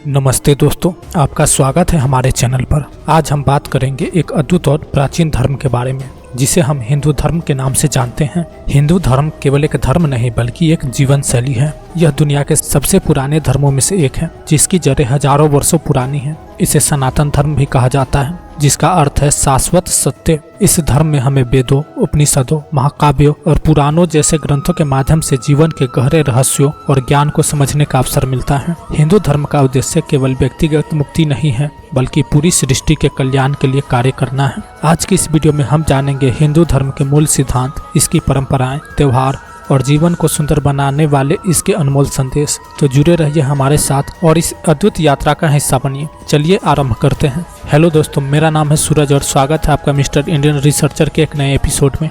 नमस्ते दोस्तों, आपका स्वागत है हमारे चैनल पर। आज हम बात करेंगे एक अद्भुत और प्राचीन धर्म के बारे में जिसे हम हिंदू धर्म के नाम से जानते हैं। हिंदू धर्म केवल एक धर्म नहीं बल्कि एक जीवन शैली है। यह दुनिया के सबसे पुराने धर्मों में से एक है जिसकी जड़ें हजारों वर्षों पुरानी हैं। इसे सनातन धर्म भी कहा जाता है जिसका अर्थ है शाश्वत सत्य। इस धर्म में हमें वेदों, उपनिषदों, महाकाव्यों और पुराणों जैसे ग्रंथों के माध्यम से जीवन के गहरे रहस्यों और ज्ञान को समझने का अवसर मिलता है। हिंदू धर्म का उद्देश्य केवल व्यक्तिगत मुक्ति नहीं है बल्कि पूरी सृष्टि के कल्याण के लिए कार्य करना है। आज की इस वीडियो में हम जानेंगे हिंदू धर्म के मूल सिद्धांत, इसकी परंपराएं, त्योहार और जीवन को सुंदर बनाने वाले इसके अनमोल संदेश। तो जुड़े रहिए हमारे साथ और इस अद्भुत यात्रा का हिस्सा बनिए। चलिए आरंभ करते हैं। हेलो दोस्तों, मेरा नाम है सूरज और स्वागत है आपका मिस्टर इंडियन रिसर्चर के एक नए एपिसोड में।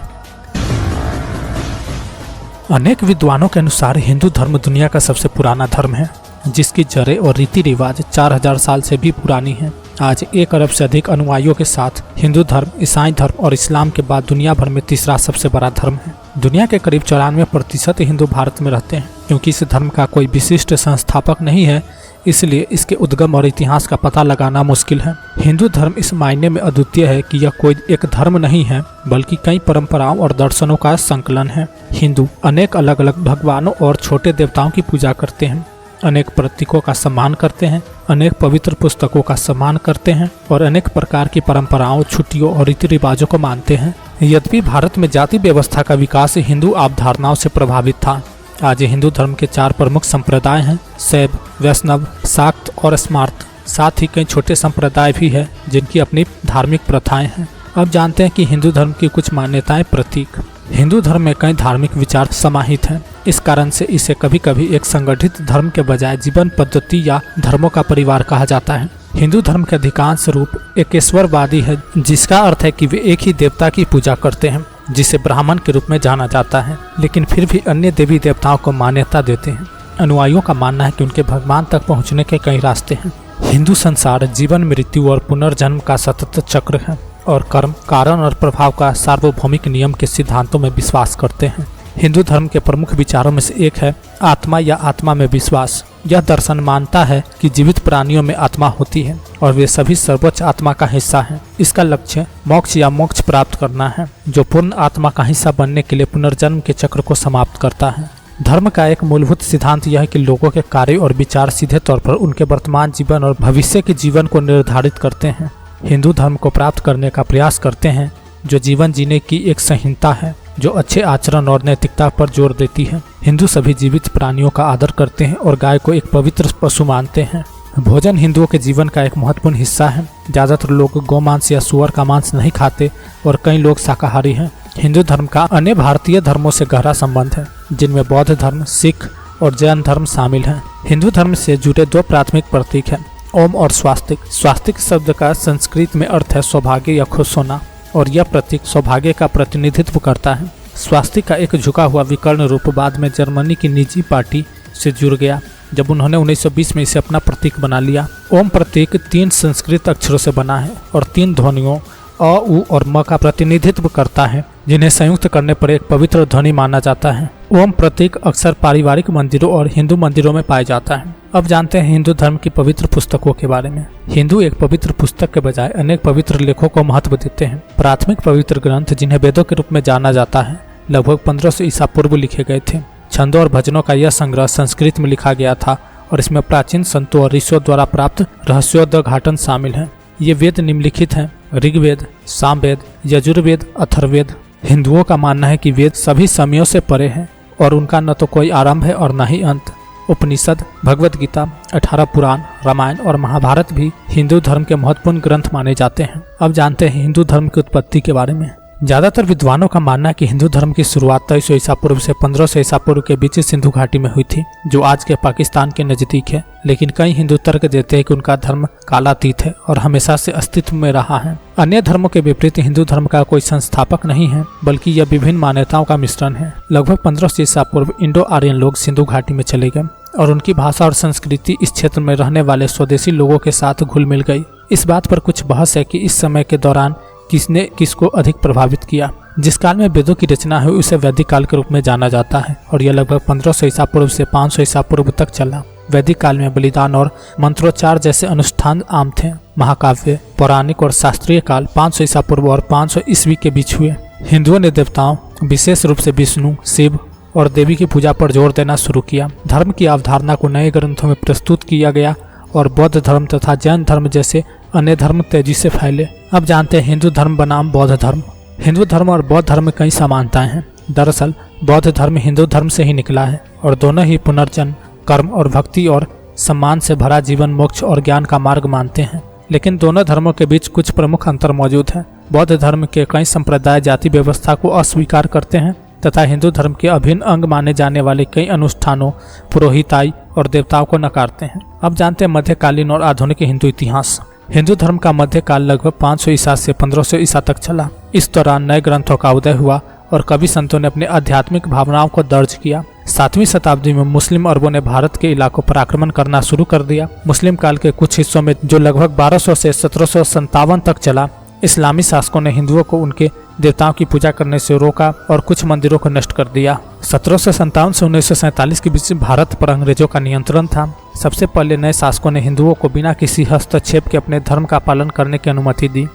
अनेक विद्वानों के अनुसार हिंदू धर्म दुनिया का सबसे पुराना धर्म है जिसकी जड़ें और रीति रिवाज 4000 साल से भी पुरानी हैं। आज 1 अरब से अधिक अनुयायियों के साथ हिंदू धर्म, ईसाई धर्म और इस्लाम के बाद दुनिया भर में तीसरा सबसे बड़ा धर्म है। दुनिया के करीब 94% हिंदू भारत में रहते हैं। क्योंकि इस धर्म का कोई विशिष्ट संस्थापक नहीं है, इसलिए इसके उद्गम और इतिहास का पता लगाना मुश्किल है। हिंदू धर्म इस मायने में अद्वितीय है कि यह कोई एक धर्म नहीं है बल्कि कई परंपराओं और दर्शनों का संकलन है। हिंदू अनेक अलग अलग भगवानों और छोटे देवताओं की पूजा करते हैं, अनेक प्रतीकों का सम्मान करते हैं, अनेक पवित्र पुस्तकों का सम्मान करते हैं और अनेक प्रकार की परंपराओं, छुट्टियों और रीति रिवाजों को मानते हैं। यद्यपि भारत में जाति व्यवस्था का विकास हिंदू अवधारणाओं से प्रभावित था। आज हिंदू धर्म के 4 प्रमुख संप्रदाय हैं: शैव, वैष्णव, शाक्त और स्मार्त। साथ ही कई छोटे संप्रदाय भी हैं जिनकी अपनी धार्मिक प्रथाएं हैं। अब जानते हैं कि हिंदू धर्म की कुछ मान्यताएं, प्रतीक। हिंदू धर्म में कई धार्मिक विचार समाहित हैं। इस कारण से इसे कभी कभी एक संगठित धर्म के बजाय जीवन पद्धति या धर्मों का परिवार कहा जाता है। हिंदू धर्म के अधिकांश रूप एकेश्वरवादी है जिसका अर्थ है कि वे एक ही देवता की पूजा करते हैं जिसे ब्राह्मण के रूप में जाना जाता है, लेकिन फिर भी अन्य देवी देवताओं को मान्यता देते हैं। अनुयायियों का मानना है कि उनके भगवान तक पहुँचने के कई रास्ते हैं। हिंदू संसार जीवन, मृत्यु और पुनर्जन्म का सतत चक्र है और कर्म, कारण और प्रभाव का सार्वभौमिक नियम के सिद्धांतों में विश्वास करते हैं। हिंदू धर्म के प्रमुख विचारों में से एक है आत्मा या आत्मा में विश्वास। यह दर्शन मानता है कि जीवित प्राणियों में आत्मा होती है और वे सभी सर्वोच्च आत्मा का हिस्सा हैं। इसका लक्ष्य मोक्ष या मोक्ष प्राप्त करना है जो पूर्ण आत्मा का हिस्सा बनने के लिए पुनर्जन्म के चक्र को समाप्त करता है। धर्म का एक मूलभूत सिद्धांत यह है कि लोगों के कार्य और विचार सीधे तौर पर उनके वर्तमान जीवन और भविष्य के जीवन को निर्धारित करते हैं। हिंदू धर्म को प्राप्त करने का प्रयास करते हैं जो जीवन जीने की एक संहिता है जो अच्छे आचरण और नैतिकता पर जोर देती है। हिंदू सभी जीवित प्राणियों का आदर करते हैं और गाय को एक पवित्र पशु मानते हैं। भोजन हिंदुओं के जीवन का एक महत्वपूर्ण हिस्सा है। ज्यादातर लोग गौमांस या सुअर का मांस नहीं खाते और कई लोग शाकाहारी हैं। हिंदू धर्म का अन्य भारतीय धर्मों से गहरा संबंध है जिनमें बौद्ध धर्म, सिख और जैन धर्म शामिल हैं। हिंदू धर्म से जुड़े 2 प्राथमिक प्रतीक हैं, ओम और स्वास्तिक। स्वास्तिक शब्द का संस्कृत में अर्थ है सौभाग्य या खुश होना और यह प्रतीक सौभाग्य का प्रतिनिधित्व करता है। स्वास्तिक का एक झुका हुआ विकर्ण रूप बाद में जर्मनी की निजी पार्टी से जुड़ गया जब उन्होंने 1920 में इसे अपना प्रतीक बना लिया। ओम प्रतीक 3 संस्कृत अक्षरों से बना है और 3 ध्वनियों अ, उ और म का प्रतिनिधित्व करता है जिन्हें संयुक्त करने पर एक पवित्र ध्वनि माना जाता है। ओम प्रतीक अक्सर पारिवारिक मंदिरों और हिंदू मंदिरों में पाया जाता है। अब जानते हैं हिंदू धर्म की पवित्र पुस्तकों के बारे में। हिंदू एक पवित्र पुस्तक के बजाय अनेक पवित्र लेखों को महत्व देते हैं। प्राथमिक पवित्र ग्रंथ जिन्हें वेदों के रूप में जाना जाता है लगभग 1500 ईसा पूर्व लिखे गए थे। छंदों और भजनों का यह संग्रह संस्कृत में लिखा गया था और इसमें प्राचीन संतों और ऋषियों द्वारा प्राप्त रहस्योद्घाटन शामिल हैं। ये वेद निम्नलिखित हैं: ऋग्वेद, सामवेद, यजुर्वेद, अथर्ववेद। हिंदुओं का मानना है कि वेद सभी समयों से परे हैं और उनका न तो कोई आरंभ है और न ही अंत। उपनिषद, भगवद गीता, 18 पुराण, रामायण और महाभारत भी हिंदू धर्म के महत्वपूर्ण ग्रंथ माने जाते हैं। अब जानते हैं हिंदू धर्म की उत्पत्ति के बारे में। ज्यादातर विद्वानों का मानना है कि हिंदू धर्म की शुरुआत 2300 ईसा पूर्व से 1500 ईसा पूर्व के बीच सिंधु घाटी में हुई थी जो आज के पाकिस्तान के नजदीक है। लेकिन कई हिंदू तर्क देते हैं कि उनका धर्म कालातीत है और हमेशा से अस्तित्व में रहा है। अन्य धर्मों के विपरीत हिंदू धर्म का कोई संस्थापक नहीं है बल्कि यह विभिन्न मान्यताओं का मिश्रण है। लगभग 1500 ईसा पूर्व इंडो आर्यन लोग सिंधु घाटी में चले गए और उनकी भाषा और संस्कृति इस क्षेत्र में रहने वाले स्वदेशी लोगों के साथ घुल मिल गई। इस बात पर कुछ बहस है कि इस समय के दौरान किसने किसको अधिक प्रभावित किया। जिस काल में वेदों की रचना हुई उसे वैदिक काल के रूप में जाना जाता है और यह लगभग 1500 ईसा पूर्व से 500 ईसा पूर्व तक चला। वैदिक काल में बलिदान और मंत्रोच्चार जैसे अनुष्ठान आम थे। महाकाव्य, पौराणिक और शास्त्रीय काल 500 ईसा पूर्व और 500 ईस्वी के बीच हुए। हिंदुओं ने देवताओं, विशेष रूप से विष्णु, शिव और देवी की पूजा पर जोर देना शुरू किया। धर्म की अवधारणा को नए ग्रंथों में प्रस्तुत किया गया और बौद्ध धर्म तथा जैन धर्म जैसे अन्य धर्म तेजी से फैले। अब जानते हैं हिंदू धर्म बनाम बौद्ध धर्म। हिंदू धर्म और बौद्ध धर्म में कई समानताएं हैं। दरअसल बौद्ध धर्म हिंदू धर्म से ही निकला है और दोनों ही पुनर्जन्म, कर्म और भक्ति और सम्मान से भरा जीवन, मोक्ष और ज्ञान का मार्ग मानते हैं। लेकिन दोनों धर्मों के बीच कुछ प्रमुख अंतर मौजूद हैं। बौद्ध धर्म के कई संप्रदाय जाति व्यवस्था को अस्वीकार करते हैं तथा हिंदू धर्म के अभिन्न अंग माने जाने वाले कई अनुष्ठानों, पुरोहिताई और देवताओं को नकारते हैं। अब जानते हैं मध्यकालीन और आधुनिक हिंदू इतिहास। हिंदू धर्म का मध्यकाल लगभग 500 ईसा से 1500 ईसा तक चला। इस दौरान नए ग्रंथों का उदय हुआ और कवि संतों ने अपने आध्यात्मिक भावनाओं को दर्ज किया। 7वीं शताब्दी में मुस्लिम अरबों ने भारत के इलाकों पर आक्रमण करना शुरू कर दिया। मुस्लिम काल के कुछ हिस्सों में, जो लगभग 1200 से 1757 तक चला, इस्लामी शासकों ने हिंदुओं को उनके देवताओं की पूजा करने से रोका और कुछ मंदिरों को नष्ट कर दिया। 1757 से 1947 के बीच भारत पर अंग्रेजों का नियंत्रण था। सबसे पहले नए शासकों ने हिंदुओं को बिना किसी हस्तक्षेप के अपने धर्म का पालन करने की अनुमति दी,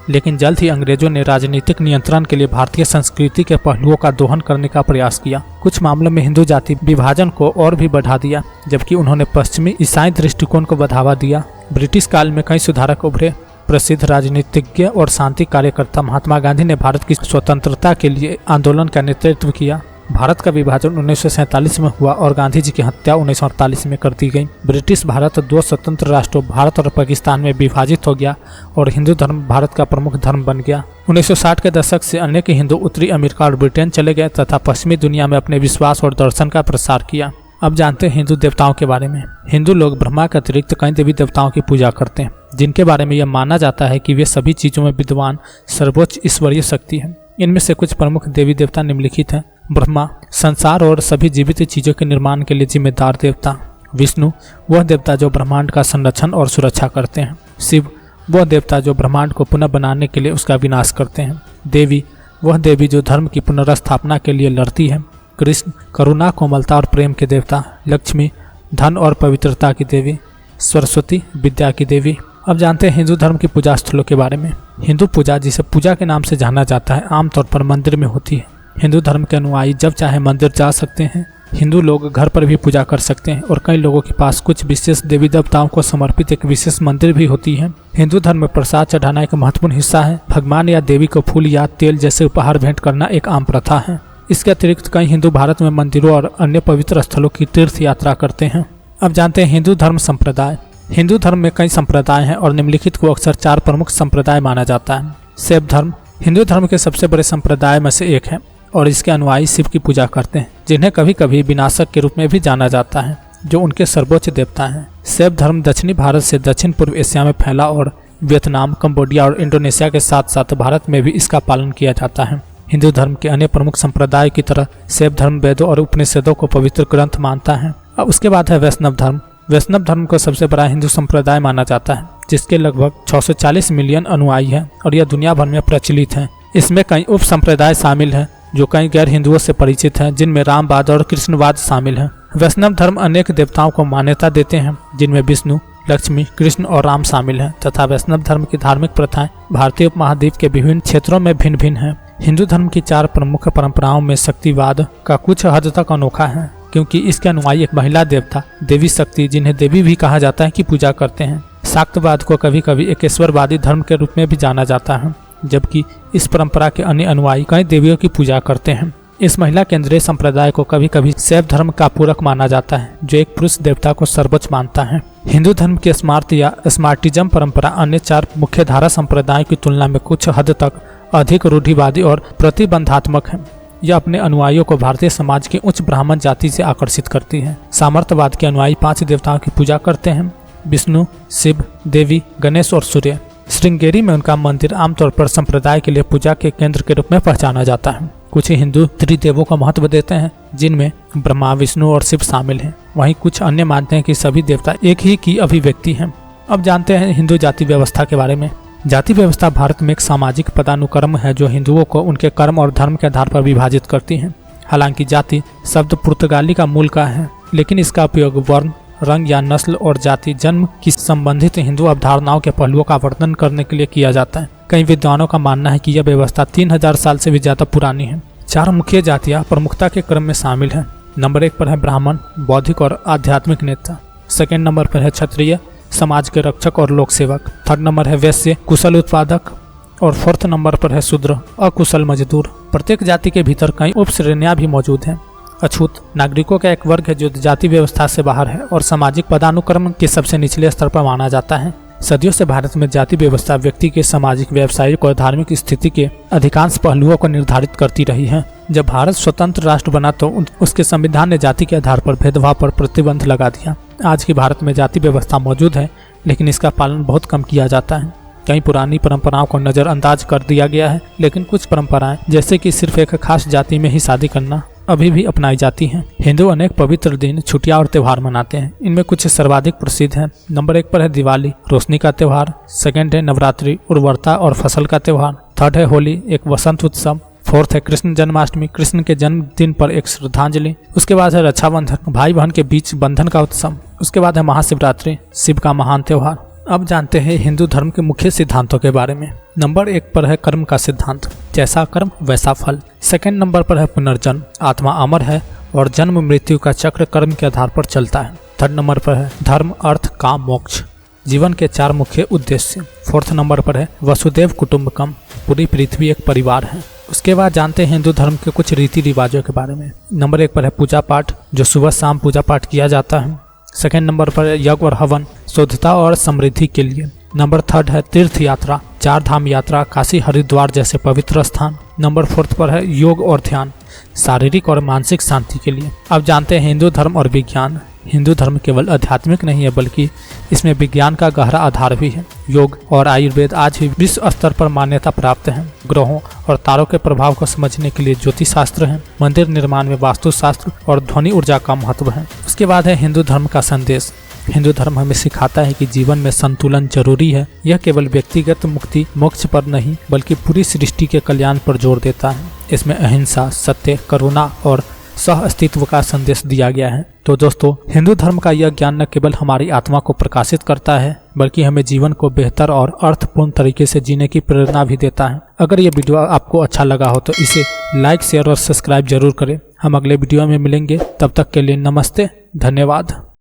लेकिन जल्द ही अंग्रेजों ने राजनीतिक नियंत्रण के लिए भारतीय संस्कृति के पहलुओं का दोहन करने का प्रयास किया। कुछ मामलों में हिंदू जाति विभाजन को और भी बढ़ा दिया, जबकि उन्होंने पश्चिमी ईसाई दृष्टिकोण को बढ़ावा दिया। ब्रिटिश काल में कई सुधारक उभरे। प्रसिद्ध राजनीतिज्ञ और शांति कार्यकर्ता महात्मा गांधी ने भारत की स्वतंत्रता के लिए आंदोलन का नेतृत्व किया। भारत का विभाजन 1947 में हुआ और गांधी जी की हत्या 1948 में कर दी गई। ब्रिटिश भारत 2 स्वतंत्र राष्ट्रों भारत और पाकिस्तान में विभाजित हो गया और हिंदू धर्म भारत का प्रमुख धर्म बन गया। 1960 के दशक से अनेक हिंदू उत्तरी अमेरिका और ब्रिटेन चले गए तथा पश्चिमी दुनिया में अपने विश्वास और दर्शन का प्रसार किया। अब जानते हैं हिंदू देवताओं के बारे में। हिंदू लोग ब्रह्मा के अतिरिक्त कई देवी देवताओं की पूजा करते हैं, जिनके बारे में यह माना जाता है कि वे सभी चीजों में विद्वान सर्वोच्च ईश्वरीय शक्ति है। इनमें से कुछ प्रमुख देवी देवता निम्नलिखित हैं। ब्रह्मा, संसार और सभी जीवित चीजों के निर्माण के लिए जिम्मेदार देवता। विष्णु, वह देवता जो ब्रह्मांड का संरक्षण और सुरक्षा करते हैं। शिव, वह देवता जो ब्रह्मांड को पुनः बनाने के लिए उसका विनाश करते हैं। देवी, वह देवी जो धर्म की पुनर्स्थापना के लिए लड़ती है। कृष्ण, करुणा, कोमलता और प्रेम के देवता। लक्ष्मी, धन और पवित्रता की देवी। सरस्वती, विद्या की देवी। अब जानते हैं हिंदू धर्म की पूजा स्थलों के बारे में। हिंदू पूजा, जिसे पूजा के नाम से जाना जाता है, आमतौर पर मंदिर में होती है। हिंदू धर्म के अनुयायी जब चाहे मंदिर जा सकते हैं। हिंदू लोग घर पर भी पूजा कर सकते हैं और कई लोगों के पास कुछ विशेष देवी देवताओं को समर्पित एक विशेष मंदिर भी होती है। हिंदू धर्म में प्रसाद चढ़ाना एक महत्वपूर्ण हिस्सा है। भगवान या देवी को फूल या तेल जैसे उपहार भेंट करना एक आम प्रथा है। इसके अतिरिक्त कई हिंदू भारत में मंदिरों और अन्य पवित्र स्थलों की तीर्थ यात्रा करते हैं। अब जानते हैं हिंदू धर्म संप्रदाय। हिंदू धर्म में कई संप्रदाय हैं और निम्नलिखित को अक्सर 4 प्रमुख संप्रदाय माना जाता है। शैव धर्म हिंदू धर्म के सबसे बड़े संप्रदाय में से एक है और इसके अनुयायी शिव की पूजा करते हैं, जिन्हें कभी कभी विनाशक के रूप में भी जाना जाता है, जो उनके सर्वोच्च देवता हैं। शैव धर्म दक्षिणी भारत से दक्षिण पूर्व एशिया में फैला और वियतनाम, कंबोडिया और इंडोनेशिया के साथ साथ भारत में भी इसका पालन किया जाता है। हिंदू धर्म के अन्य प्रमुख संप्रदाय की तरह शैव धर्म वेदों और उपनिषदों को पवित्र ग्रंथ मानता है। अब उसके बाद है वैष्णव धर्म। वैष्णव धर्म को सबसे बड़ा हिंदू संप्रदाय माना जाता है, जिसके लगभग 640 मिलियन अनुयायी हैं और यह दुनिया भर में प्रचलित है। इसमें कई उप संप्रदाय शामिल हैं जो कई गैर हिंदुओं से परिचित हैं, जिनमें रामवाद और कृष्णवाद शामिल हैं। वैष्णव धर्म अनेक देवताओं को मान्यता देते हैं, जिनमें विष्णु, लक्ष्मी, कृष्ण और राम शामिल हैं तथा वैष्णव धर्म की धार्मिक प्रथाएं भारतीय उपमहाद्वीप के विभिन्न क्षेत्रों में भिन्न भिन्न हैं। हिंदू धर्म की 4 प्रमुख परंपराओं में शक्तिवाद का कुछ हद तक अनोखा है, क्योंकि इसके अनुयायी एक महिला देवता, देवी शक्ति, जिन्हें देवी भी कहा जाता है, की पूजा करते हैं। शाक्तवाद को कभी कभी एकेश्वरवादी धर्म के रूप में भी जाना जाता है, जबकि इस परंपरा के अन्य अनुयायी कई देवियों की पूजा करते हैं। इस महिला केंद्रीय संप्रदाय को कभी कभी शैव धर्म का पूरक माना जाता है, जो एक पुरुष देवता को सर्वोच्च मानता है। हिंदू धर्म की स्मार्त या स्मार्टिज्म परंपरा अन्य 4 मुख्य धारा संप्रदायों की तुलना में कुछ हद तक अधिक रूढ़िवादी और प्रतिबंधात्मक है। यह अपने अनुयायियों को भारतीय समाज की उच्च ब्राह्मण जाति से आकर्षित करती है। सामर्थ्यवाद के अनुयायी 5 देवताओं की पूजा करते हैं: विष्णु, शिव, देवी, गणेश और सूर्य। श्रृंगेरी में उनका मंदिर आमतौर पर संप्रदाय के लिए पूजा के केंद्र के रूप में पहचाना जाता है। कुछ हिंदू त्रिदेवों का महत्व देते हैं, जिनमें ब्रह्मा, विष्णु और शिव शामिल हैं। वहीं कुछ अन्य मानते हैं कि सभी देवता एक ही की अभिव्यक्ति हैं। अब जानते हैं हिंदू जाति व्यवस्था के बारे में। जाति व्यवस्था भारत में एक सामाजिक पदानुक्रम है जो हिंदुओं को उनके कर्म और धर्म के आधार पर विभाजित करती है। हालांकि जाति शब्द पुर्तगाली का मूल का है, लेकिन इसका उपयोग वर्ण, रंग या नस्ल और जाति जन्म की संबंधित हिंदू अवधारणाओं के पहलुओं का वर्णन करने के लिए किया जाता है। कई विद्वानों का मानना है कि यह व्यवस्था 3000 साल से भी ज्यादा पुरानी है। 4 मुख्य जातियां प्रमुखता के क्रम में शामिल हैं। नंबर 1 पर है ब्राह्मण, बौद्धिक और आध्यात्मिक नेता। सेकंड नंबर पर है क्षत्रिय, समाज के रक्षक और लोक सेवक। थर्ड नंबर है वैश्य, कुशल उत्पादक। और फोर्थ नंबर पर है शूद्र, अकुशल मजदूर। प्रत्येक जाति के भीतर कई उप श्रेणियां भी मौजूद हैं। अछूत नागरिकों का एक वर्ग है जो जाति व्यवस्था से बाहर है और सामाजिक पदानुक्रम के सबसे निचले स्तर पर माना जाता है। सदियों से भारत में जाति व्यवस्था व्यक्ति के सामाजिक, व्यावसायिक और धार्मिक स्थिति के अधिकांश पहलुओं को निर्धारित करती रही है। जब भारत स्वतंत्र राष्ट्र बना तो उसके संविधान ने जाति के आधार पर भेदभाव पर प्रतिबंध लगा दिया। आज की भारत में जाति व्यवस्था मौजूद है, लेकिन इसका पालन बहुत कम किया जाता है। कई पुरानी परंपराओं को नजरअंदाज कर दिया गया है, लेकिन कुछ परंपराएं जैसे कि सिर्फ एक खास जाति में ही शादी करना अभी भी अपनाई जाती हैं। हिंदू अनेक पवित्र दिन, छुट्टियां और त्यौहार मनाते हैं। इनमें कुछ सर्वाधिक प्रसिद्ध हैं। नंबर 1 पर है दिवाली, रोशनी का त्यौहार। सेकंड है नवरात्रि, उर्वरता और फसल का त्यौहार। थर्ड है होली, एक वसंत उत्सव। फोर्थ है कृष्ण जन्माष्टमी, कृष्ण के जन्मदिन पर एक श्रद्धांजलि। उसके बाद है रक्षाबंधन, भाई बहन के बीच बंधन का उत्सव। उसके बाद है महाशिवरात्रि, शिव का महान त्यौहार। अब जानते हैं हिंदू धर्म के मुख्य सिद्धांतों के बारे में। नंबर 1 पर है कर्म का सिद्धांत, जैसा कर्म वैसा फल। सेकंड नंबर पर है पुनर्जन्म, आत्मा अमर है और जन्म मृत्यु का चक्र कर्म के आधार पर चलता है। थर्ड नंबर पर है धर्म, अर्थ, काम, मोक्ष, जीवन के 4 मुख्य उद्देश्य। फोर्थ नंबर पर है वसुदेव कुटुंबकम, पूरी पृथ्वी एक परिवार है। उसके बाद जानते हैं हिंदू धर्म के कुछ रीति रिवाजों के बारे में। नंबर 1 पर है पूजा पाठ, जो सुबह शाम पूजा पाठ किया जाता है। सेकंड नंबर पर है यज्ञ और हवन, शुद्धता और समृद्धि के लिए। नंबर 3 है तीर्थ यात्रा, 4 धाम यात्रा, काशी हरिद्वार जैसे पवित्र स्थान। नंबर 4 पर है योग और ध्यान, शारीरिक और मानसिक शांति के लिए। अब जानते हैं हिंदू धर्म और विज्ञान। हिंदू धर्म केवल आध्यात्मिक नहीं है, बल्कि इसमें विज्ञान का गहरा आधार भी है। योग और आयुर्वेद आज भी विश्व स्तर पर मान्यता प्राप्त है। ग्रहों और तारों के प्रभाव को समझने के लिए ज्योतिष शास्त्र है। मंदिर निर्माण में वास्तुशास्त्र और ध्वनि ऊर्जा का महत्व है। उसके बाद है हिंदू धर्म का संदेश। हिंदू धर्म हमें सिखाता है कि जीवन में संतुलन जरूरी है। यह केवल व्यक्तिगत मुक्ति मोक्ष पर नहीं, बल्कि पूरी सृष्टि के कल्याण पर जोर देता है। इसमें अहिंसा, सत्य, करुणा और सह अस्तित्व का संदेश दिया गया है। तो दोस्तों, हिंदू धर्म का यह ज्ञान न केवल हमारी आत्मा को प्रकाशित करता है, बल्कि हमें जीवन को बेहतर और अर्थपूर्ण तरीके से जीने की प्रेरणा भी देता है। अगर ये वीडियो आपको अच्छा लगा हो तो इसे लाइक, शेयर और सब्सक्राइब जरूर करें। हम अगले वीडियो में मिलेंगे, तब तक के लिए नमस्ते, धन्यवाद।